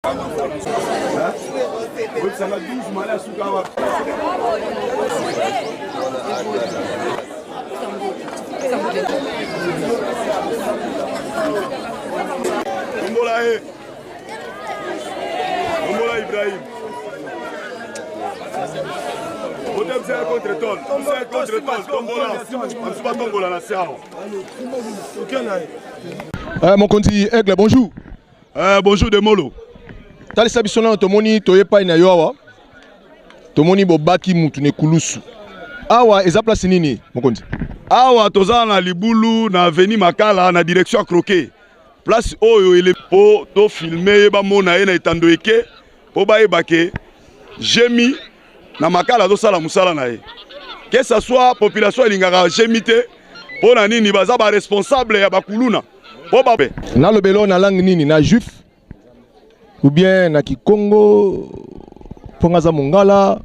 Tombola Ibrahim. Mon conti Aigle, bonjour. Bonjour de Molo. Tali sabisona tomoni toyepa ina yowa. Tomoni bobaki mutu ne kulusu. Awa eza place nini mon conti? Awa toza na Libulu na Avenue Makala na direction Croquet. Place oyo ele po to filmer ba mona ye na etando eke po ba ebake Jemi na Makala do sala musala na ye. Que ça soit population elingaka Jemi te po na nini baza ba responsable ya bakuluna. Po ba be. Na lobelo na langue nini na juif ou bien na Kikongo pongaza mongala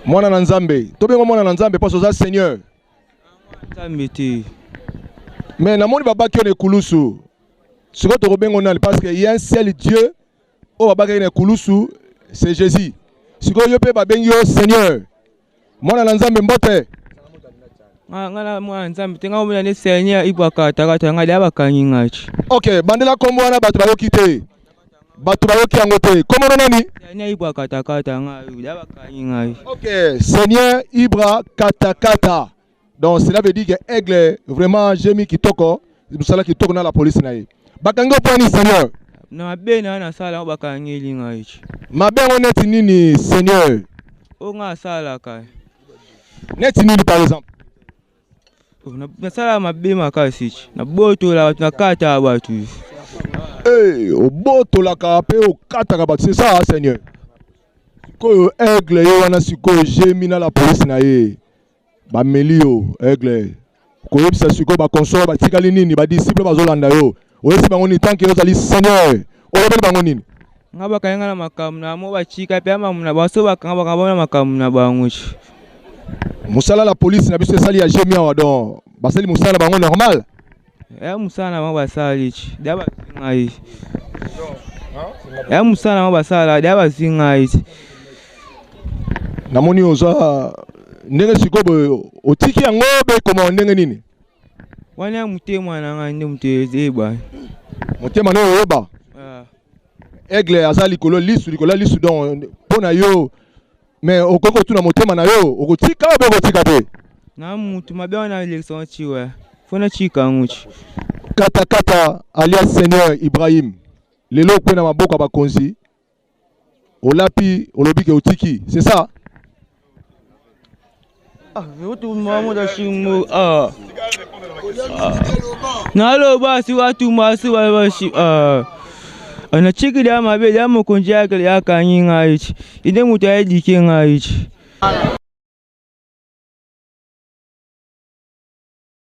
mwana na Nzambe. To bengo mwana na Nzambe parce que Seigneur. Nzambe te. Mais na moni baba ki on ekulusu. Siko to bengo na parce qu'il y a un seul Dieu. O baba ki on ekulusu, c'est Jésus. Siko yo pe ba bengo Seigneur. Mwana na Nzambe mbote. Ngala mwana Nzambe tenga omuna ne Seigneur ibaka takata ngali abakanyi ngachi. OK, bandela kombo wana batu bayoki te. Batu bayoki yango te. Kombo nani? Seigneur ibaka takata ngali abakanyi ngachi. OK, Seigneur Ibra Katakata. Donc cela veut dire que Aigle vraiment Jemi Kitoko, musala Kitoko na la police na ye. Bakango poni Seigneur. Na bena na sala bakanyi lingachi. Mabengo neti nini Seigneur? O nga sala kai. Neti nini par exemple? Na sala mabe makasichi. Na boto la watu na kata watu. Oboto la kape o kata kabatu, c'est ça Seigneur. Ko Aigle yo wana siko Jemi na la police na ye. Ba melio Aigle. Ko yebisa siko ba consort ba tikali nini ba disciple bazolanda yo. Oyesi bango ni tant que yo zali Seigneur. Oyebeli bango nini? Ngaba kayanga na makamu na mo ba chika pe ama muna ba so ba kanga ba na makamu na banguchi. Musala la police na biso sali ya Jemi awa don. Basali musala bango normal. Musala ma basali chi. Daba ngai. Musala ma basala daba singai. Namoni oza ndenge sikobo otiki yango be koma ndenge nini? Wana mutema na ngande mutezeba. Mutema no yoba. Aigle azali kolo lisu don pona yo mais okoko tuna mutema na yo okotika be okotika te. Na mutu mabe na election chiwa. Fona chika nguchi. Katakata alias Seigneur Ibrahim. Lelo kwena maboko ba konzi. Olapi olobike otiki, c'est ça? Watu mamo da shimu nalo basi watu masu wabashi ana chiki da mabe da mu kunja ya kanyi ngaichi inde mutu ya dike ngaichi.